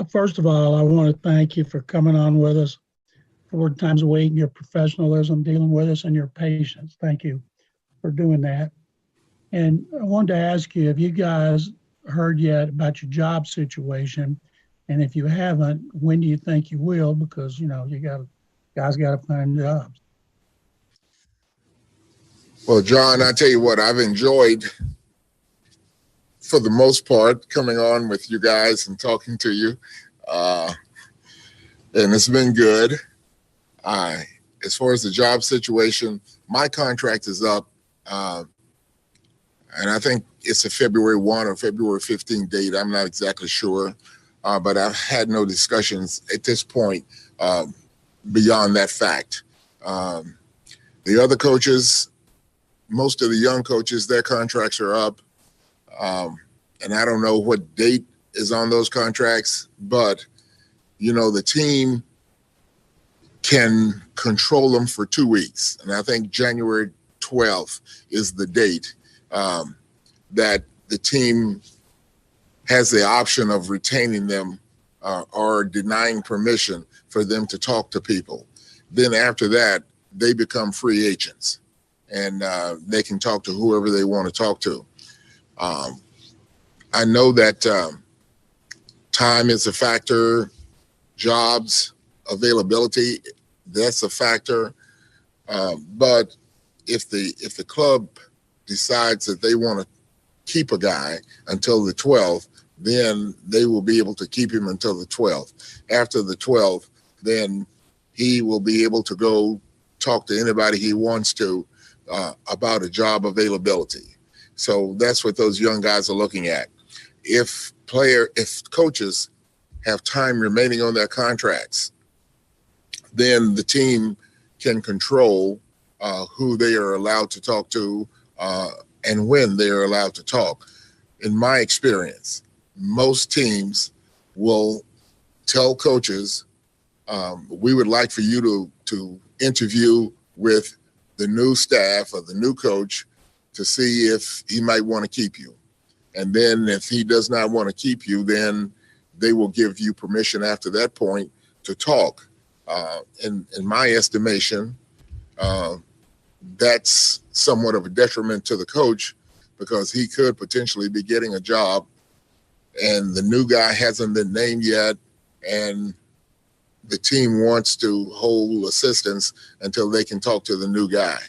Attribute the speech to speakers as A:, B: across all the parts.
A: First of all, I want to thank you for coming on with us 4 times a week, your professionalism dealing with us, and your patience. Thank you for doing that. And I wanted to ask you, have you guys heard yet about your job situation? And if you haven't, when do you think you will? Because, guys got to find jobs.
B: Well, John, I tell you what, I've enjoyed, for the most part, coming on with you guys and talking to you. And it's been good. As far as the job situation, my contract is up. And I think it's a February 1 or February 15 date. I'm not exactly sure. But I've had no discussions at this point beyond that fact. The other coaches, most of the young coaches, their contracts are up. And I don't know what date is on those contracts, but, the team can control them for 2 weeks. And I think January 12th is the date that the team has the option of retaining them or denying permission for them to talk to people. Then after that, they become free agents and they can talk to whoever they want to talk to. I know that time is a factor, jobs, availability, that's a factor. But if the club decides that they want to keep a guy until the 12th, then they will be able to keep him until the 12th. After the 12th, then he will be able to go talk to anybody he wants to about a job availability. So that's what those young guys are looking at. If coaches have time remaining on their contracts, then the team can control who they are allowed to talk to and when they are allowed to talk. In my experience, most teams will tell coaches, we would like for you to interview with the new staff or the new coach to see if he might want to keep you. And then if he does not want to keep you, then they will give you permission after that point to talk. In my estimation, that's somewhat of a detriment to the coach because he could potentially be getting a job and the new guy hasn't been named yet, and the team wants to hold assistance until they can talk to the new guy.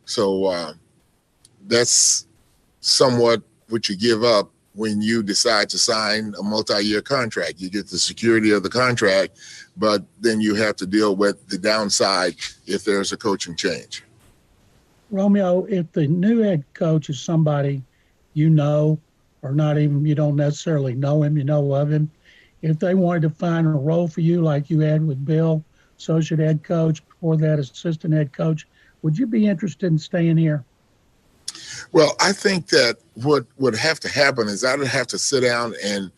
B: So that's somewhat what you give up when you decide to sign a multi-year contract. You get the security of the contract, but then you have to deal with the downside if there's a coaching change.
A: Romeo, if the new head coach is somebody you know, or not even, you don't necessarily know him, you know of him, if they wanted to find a role for you like you had with Bill, associate head coach, before that assistant head coach, would you be interested in staying here?
B: Well, I think that what would have to happen is I would have to sit down and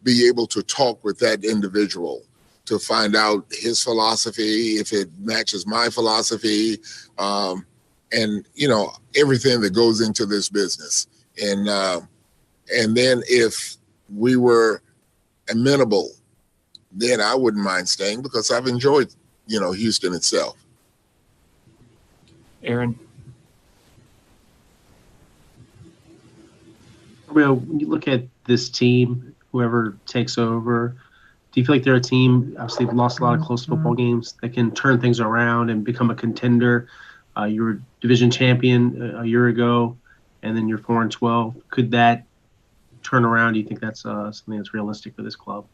B: be able to talk with that individual to find out his philosophy, if it matches my philosophy, and, everything that goes into this business. And then if we were amenable, then I wouldn't mind staying because I've enjoyed, Houston itself.
C: Aaron?
D: When you look at this team, whoever takes over, do you feel like they're a team, obviously they've lost a lot of close football games, that can turn things around and become a contender? You were division champion a year ago, and then you're 4-12. Could that turn around? Do you think that's something that's realistic for this club?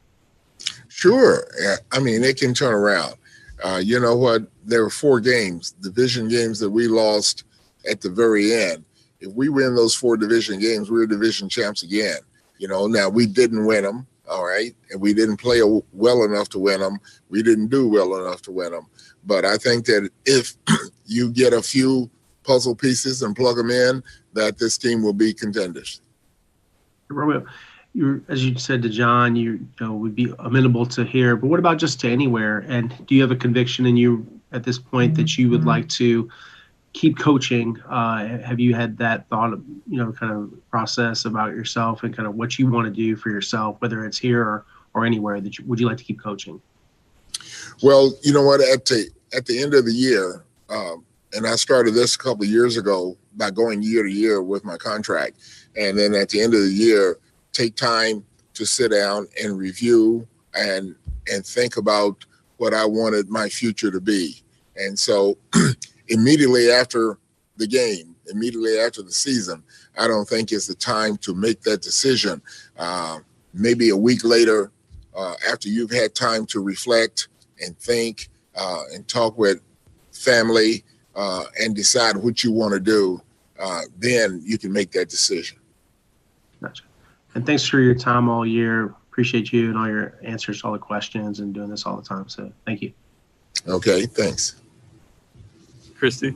B: Sure. I mean, it can turn around. You know what? There were 4 games, division games that we lost at the very end. If we win those 4 division games, we're division champs again. Now we didn't win them, all right? And we didn't play well enough to win them. We didn't do well enough to win them. But I think that if you get a few puzzle pieces and plug them in, that this team will be contenders.
D: Romeo, as you said to John, you would be amenable to here, but what about just to anywhere? And do you have a conviction in you at this point that you would like to keep coaching? Have you had that thought of, kind of process about yourself and kind of what you want to do for yourself, whether it's here or or anywhere that would you like to keep coaching?
B: Well, you know what? At the end of the year, and I started this a couple of years ago by going year to year with my contract, and then at the end of the year, take time to sit down and review and think about what I wanted my future to be. And so, immediately after the game, immediately after the season, I don't think it's the time to make that decision. Maybe a week later, after you've had time to reflect and think and talk with family and decide what you want to do, then you can make that decision.
D: Gotcha. And thanks for your time all year. Appreciate you and all your answers to all the questions and doing this all the time. So thank you.
B: Okay, thanks.
C: Christy?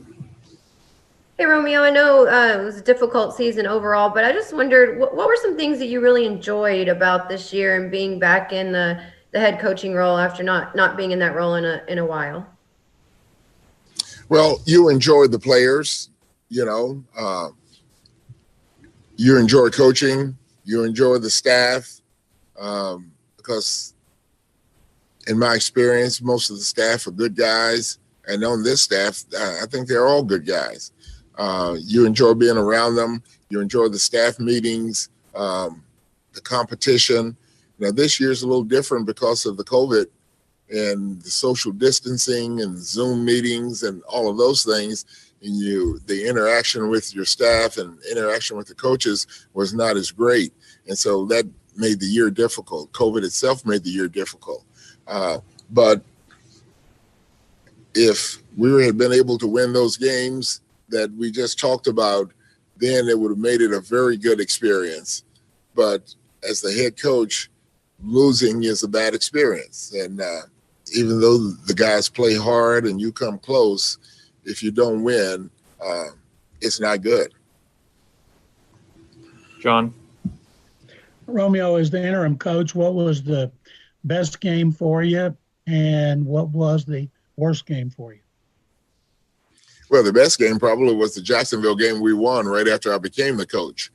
E: Hey, Romeo, I know it was a difficult season overall, but I just wondered what were some things that you really enjoyed about this year and being back in the head coaching role after not being in that role in a while?
B: Well, you enjoy the players, you know, you enjoy coaching, you enjoy the staff, because in my experience, most of the staff are good guys. And on this staff, I think they're all good guys. You enjoy being around them. You enjoy the staff meetings, the competition. Now, this year's a little different because of the COVID and the social distancing and Zoom meetings and all of those things. And the interaction with your staff and interaction with the coaches was not as great. And so that made the year difficult. COVID itself made the year difficult. But if we had been able to win those games that we just talked about, then it would have made it a very good experience. But as the head coach, losing is a bad experience. And even though the guys play hard and you come close, if you don't win, it's not good.
C: John?
A: Romeo, as the interim coach, what was the best game for you and what was the worst game for you?
B: Well, the best game probably was the Jacksonville game we won right after I became the coach.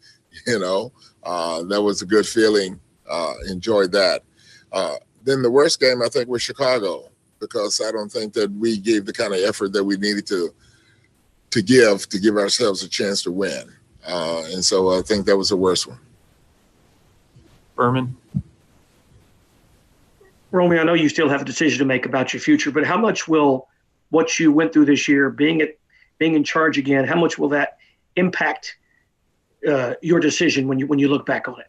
B: You know, that was a good feeling. Enjoyed that. Then the worst game, I think, was Chicago, because I don't think that we gave the kind of effort that we needed to give ourselves a chance to win. And so I think that was the worst one.
C: Berman?
F: Romeo, I know you still have a decision to make about your future, but how much will what you went through this year, being in charge again, how much will that impact your decision when you look back on it?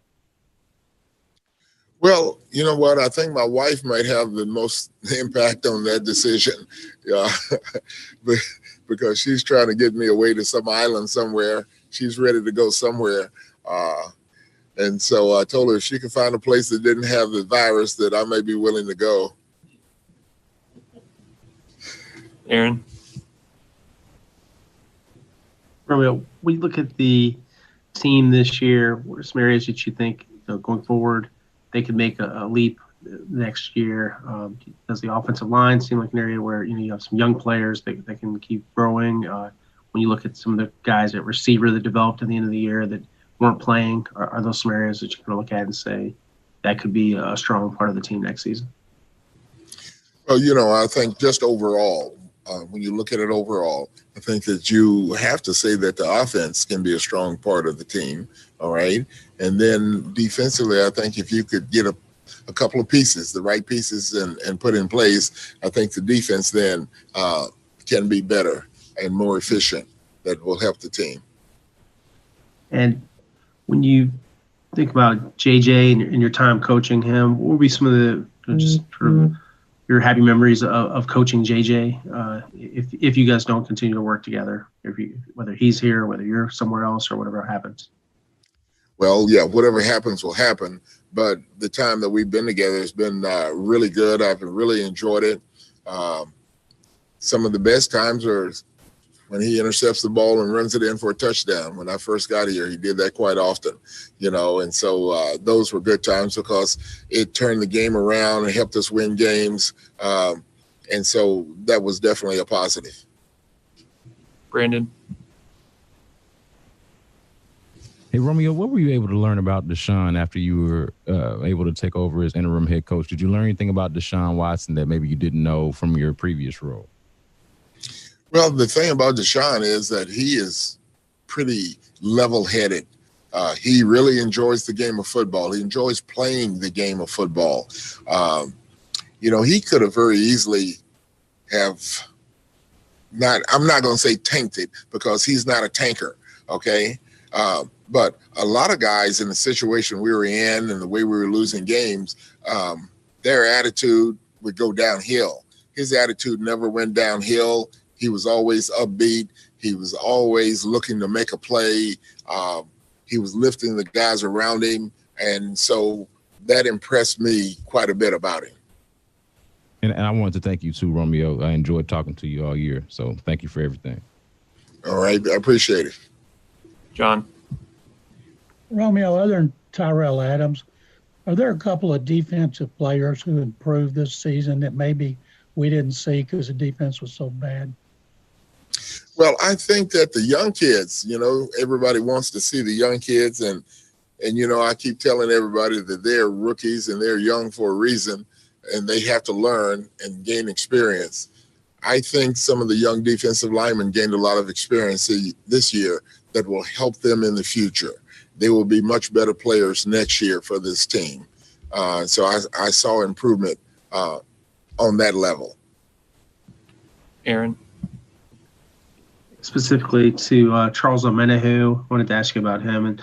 B: Well, you know what? I think my wife might have the most impact on that decision, because she's trying to get me away to some island somewhere. She's ready to go somewhere. And so I told her if she could find a place that didn't have the virus, that I may be willing to go.
C: Aaron?
D: Romeo, we look at the team this year. What are some areas that you think, going forward, they could make a leap next year? Does the offensive line seem like an area where you have some young players that can keep growing? When you look at some of the guys at receiver that developed at the end of the year that weren't playing, are those some areas that you can look at and say that could be a strong part of the team next season?
B: Well, I think just overall, when you look at it overall, I think that you have to say that the offense can be a strong part of the team, all right? And then defensively, I think if you could get a couple of pieces, the right pieces, and put in place, I think the defense then can be better and more efficient. That will help the team. And
D: when you think about JJ and your time coaching him, what would be some of the just sort of your happy memories of coaching JJ if you guys don't continue to work together, whether he's here, whether you're somewhere else, or whatever happens?
B: Well, yeah, whatever happens will happen. But the time that we've been together has been really good. I've really enjoyed it. Some of the best times are when he intercepts the ball and runs it in for a touchdown. When I first got here, he did that quite often, and so those were good times because it turned the game around and helped us win games. And so that was definitely a positive.
C: Brandon?
G: Hey, Romeo, what were you able to learn about Deshaun after you were able to take over as interim head coach? Did you learn anything about Deshaun Watson that maybe you didn't know from your previous role?
B: Well, the thing about Deshaun is that he is pretty level-headed. He really enjoys the game of football. He enjoys playing the game of football. He could have very easily have I'm not going to say tanked it, because he's not a tanker, okay? But a lot of guys in the situation we were in and the way we were losing games, their attitude would go downhill. His attitude never went downhill. He was always upbeat. He was always looking to make a play. He was lifting the guys around him. And so that impressed me quite a bit about him.
G: And I wanted to thank you too, Romeo. I enjoyed talking to you all year. So thank you for everything.
B: All right. I appreciate it.
C: John.
A: Romeo, other than Tyrell Adams, are there a couple of defensive players who improved this season that maybe we didn't see because the defense was so bad?
B: Well, I think that the young kids, everybody wants to see the young kids. And I keep telling everybody that they're rookies and they're young for a reason, and they have to learn and gain experience. I think some of the young defensive linemen gained a lot of experience this year that will help them in the future. They will be much better players next year for this team. So I saw improvement on that level.
C: Aaron.
D: Specifically to Charles Omenihu, wanted to ask you about him, and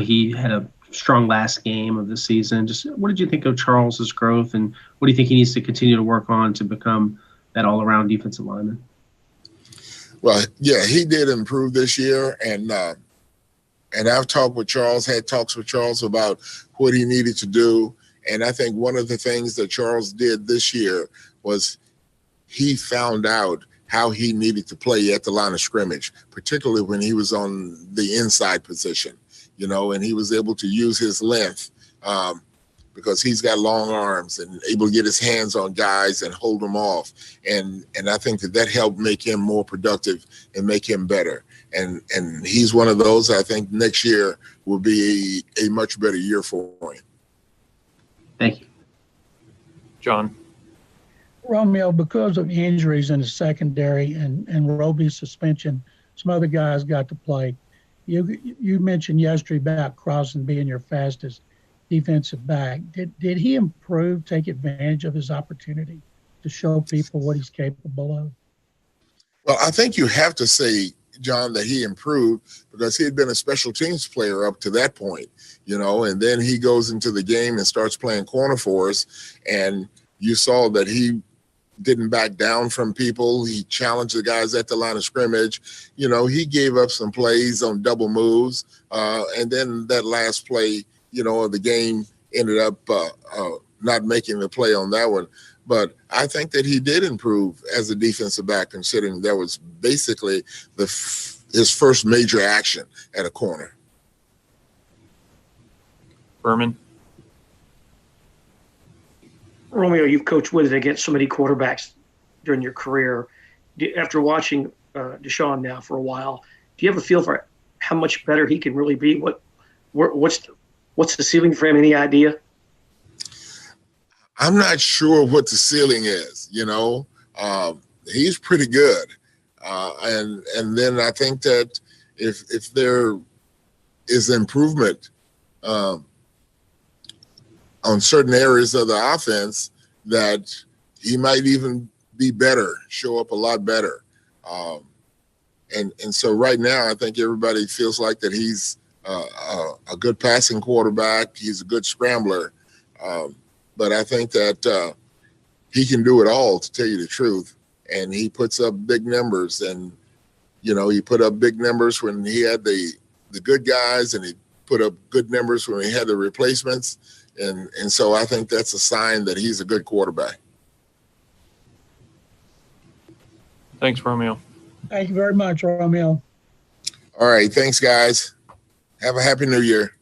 D: he had a strong last game of the season. Just what did you think of Charles's growth, and what do you think he needs to continue to work on to become that all-around defensive lineman?
B: Well, yeah, he did improve this year, and I've talked with Charles, had talks with Charles about what he needed to do, and I think one of the things that Charles did this year was he found out how he needed to play at the line of scrimmage, particularly when he was on the inside position, and he was able to use his length because he's got long arms and able to get his hands on guys and hold them off. And I think that helped make him more productive and make him better. And he's one of those. I think next year will be a much better year for him.
D: Thank you.
C: John.
A: Romeo, because of injuries in the secondary and Roby's suspension, some other guys got to play. You mentioned yesterday about Crossan being your fastest defensive back. Did he improve, take advantage of his opportunity to show people what he's capable of?
B: Well, I think you have to say, John, that he improved because he had been a special teams player up to that point, and then he goes into the game and starts playing corner for us. And you saw that he didn't back down from people. He challenged the guys at the line of scrimmage. He gave up some plays on double moves. And then that last play, of the game ended up not making the play on that one. But I think that he did improve as a defensive back, considering that was basically his first major action at a corner.
C: Berman.
F: Romeo, you've coached with and against so many quarterbacks during your career. After watching Deshaun now for a while, do you have a feel for how much better he can really be? What's the ceiling for him? Any idea?
B: I'm not sure what the ceiling is. He's pretty good, and then I think that if there is improvement on certain areas of the offense, that he might even be better, show up a lot better. And so right now, I think everybody feels like that he's a good passing quarterback. He's a good scrambler. But I think that he can do it all, to tell you the truth. And he puts up big numbers. And, he put up big numbers when he had the good guys, and he put up good numbers when he had the replacements. And so I think that's a sign that he's a good quarterback.
C: Thanks, Romeo.
A: Thank you very much, Romeo.
B: All right. Thanks, guys. Have a happy new year.